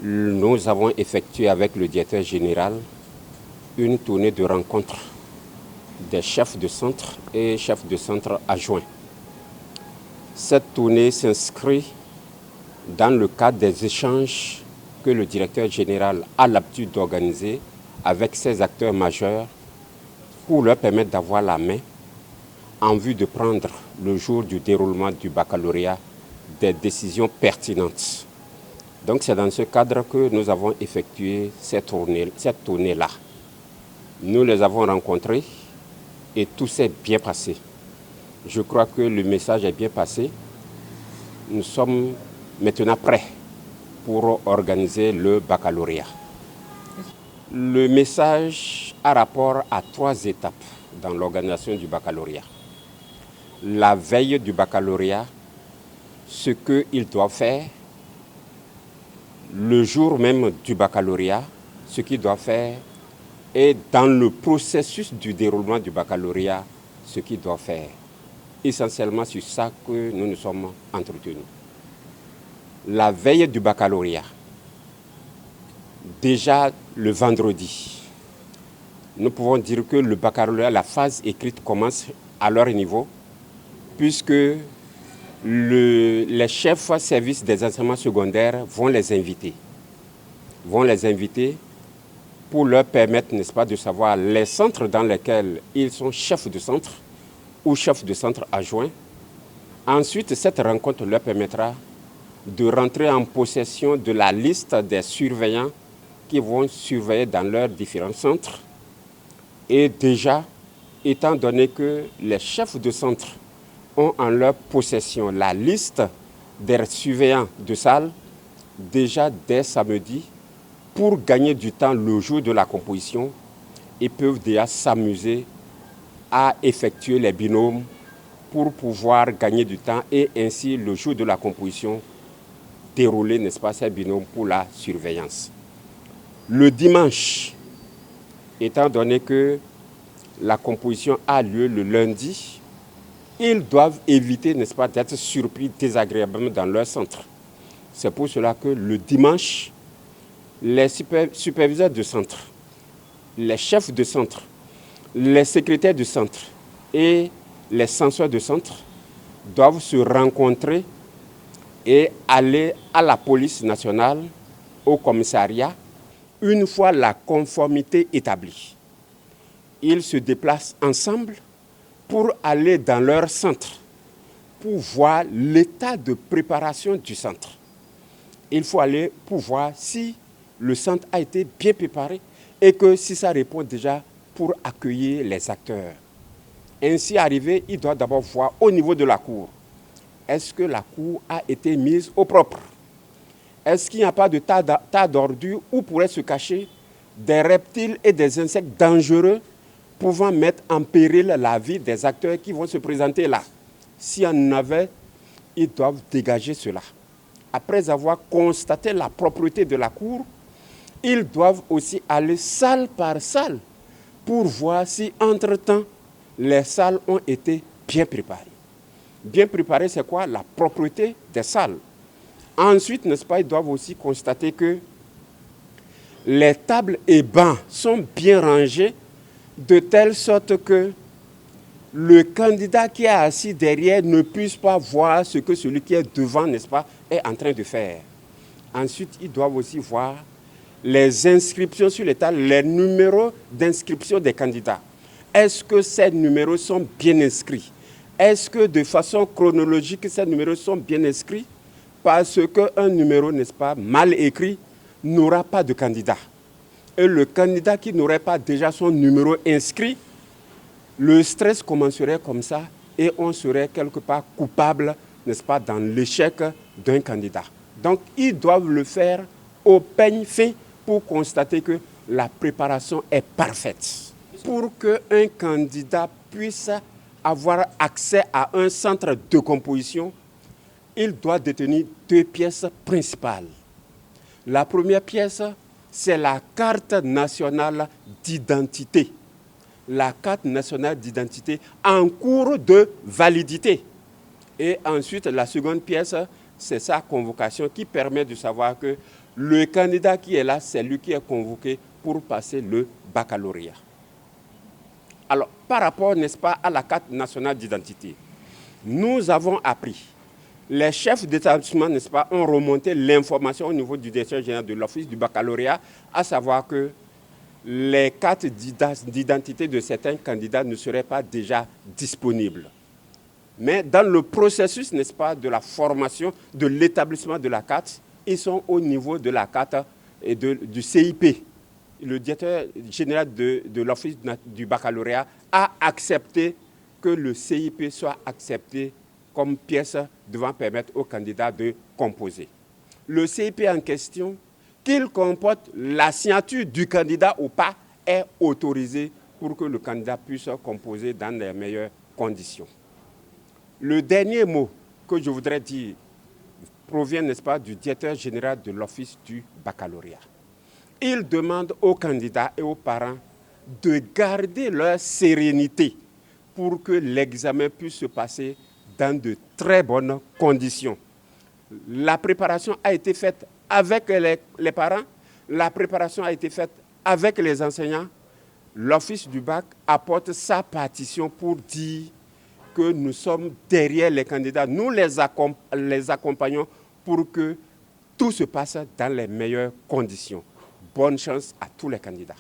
Nous avons effectué avec le directeur général une tournée de rencontres des chefs de centre et chefs de centre adjoints. Cette tournée s'inscrit dans le cadre des échanges que le directeur général a l'habitude d'organiser avec ses acteurs majeurs pour leur permettre d'avoir la main en vue de prendre le jour du déroulement du baccalauréat des décisions pertinentes. Donc c'est dans ce cadre que nous avons effectué cette tournée-là. Nous les avons rencontrés et tout s'est bien passé. Je crois que le message est bien passé. Nous sommes maintenant prêts pour organiser le baccalauréat. Le message a rapport à 3 étapes dans l'organisation du baccalauréat. La veille du baccalauréat, ce qu'il doit faire, le jour même du baccalauréat, ce qu'il doit faire, et dans le processus du déroulement du baccalauréat, ce qu'il doit faire. Essentiellement sur ça que nous nous sommes entretenus. La veille du baccalauréat, déjà le vendredi, nous pouvons dire que le baccalauréat, la phase écrite commence à leur niveau, puisque les chefs services des enseignements secondaires vont les inviter pour leur permettre, n'est-ce pas, de savoir les centres dans lesquels ils sont chefs de centre ou chefs de centre adjoints. Ensuite, cette rencontre leur permettra de rentrer en possession de la liste des surveillants qui vont surveiller dans leurs différents centres. Et déjà, étant donné que les chefs de centre ont en leur possession la liste des surveillants de salle, déjà dès samedi, pour gagner du temps le jour de la composition, ils peuvent déjà s'amuser à effectuer les binômes pour pouvoir gagner du temps et ainsi le jour de la composition dérouler, n'est-ce pas, ces binômes pour la surveillance. Le dimanche, étant donné que la composition a lieu le lundi, ils doivent éviter, n'est-ce pas, d'être surpris désagréablement dans leur centre. C'est pour cela que le dimanche, les superviseurs de centre, les chefs de centre, les secrétaires de centre et les censeurs de centre doivent se rencontrer et aller à la police nationale, au commissariat, une fois la conformité établie. Ils se déplacent ensemble pour aller dans leur centre, pour voir l'état de préparation du centre. Il faut aller pour voir si le centre a été bien préparé et que si ça répond déjà pour accueillir les acteurs. Ainsi arrivé, il doit d'abord voir au niveau de la cour. Est-ce que la cour a été mise au propre? Est-ce qu'il n'y a pas de tas d'ordures où pourraient se cacher des reptiles et des insectes dangereux pouvant mettre en péril la vie des acteurs qui vont se présenter là? S'il y en avait, ils doivent dégager cela. Après avoir constaté la propreté de la cour, ils doivent aussi aller salle par salle pour voir si, entre-temps, les salles ont été bien préparées. Bien préparées, c'est quoi? La propreté des salles. Ensuite, n'est-ce pas, ils doivent aussi constater que les tables et bancs sont bien rangés de telle sorte que le candidat qui est assis derrière ne puisse pas voir ce que celui qui est devant, n'est-ce pas, est en train de faire. Ensuite, ils doivent aussi voir les inscriptions sur les tables, les numéros d'inscription des candidats. Est-ce que ces numéros sont bien inscrits? Est-ce que de façon chronologique, ces numéros sont bien inscrits? Parce qu'un numéro, n'est-ce pas, mal écrit, n'aura pas de candidat. Et le candidat qui n'aurait pas déjà son numéro inscrit, le stress commencerait comme ça et on serait quelque part coupable, n'est-ce pas, dans l'échec d'un candidat. Donc, ils doivent le faire au peigne fin pour constater que la préparation est parfaite. Pour qu'un candidat puisse avoir accès à un centre de composition, il doit détenir 2 pièces principales. La première pièce, c'est la carte nationale d'identité. La carte nationale d'identité en cours de validité. Et ensuite, la seconde pièce, c'est sa convocation qui permet de savoir que Le candidat qui est là, c'est lui qui est convoqué pour passer le baccalauréat. Alors, par rapport, n'est-ce pas, à la carte nationale d'identité, nous avons appris, les chefs d'établissement, n'est-ce pas, ont remonté l'information au niveau du directeur général de l'Office du baccalauréat, à savoir que les cartes d'identité de certains candidats ne seraient pas déjà disponibles. Mais dans le processus, n'est-ce pas, de la formation, de l'établissement de la carte, ils sont au niveau de la carte et du CIP. Le directeur général de l'Office du baccalauréat a accepté que le CIP soit accepté comme pièce devant permettre aux candidats de composer. Le CIP en question, qu'il comporte la signature du candidat ou pas, est autorisé pour que le candidat puisse composer dans les meilleures conditions. Le dernier mot que je voudrais dire provient, n'est-ce pas, du directeur général de l'Office du baccalauréat. Il demande aux candidats et aux parents de garder leur sérénité pour que l'examen puisse se passer dans de très bonnes conditions. La préparation a été faite avec les parents, la préparation a été faite avec les enseignants. L'Office du bac apporte sa partition pour dire que nous sommes derrière les candidats. Nous les accompagnons pour que tout se passe dans les meilleures conditions. Bonne chance à tous les candidats.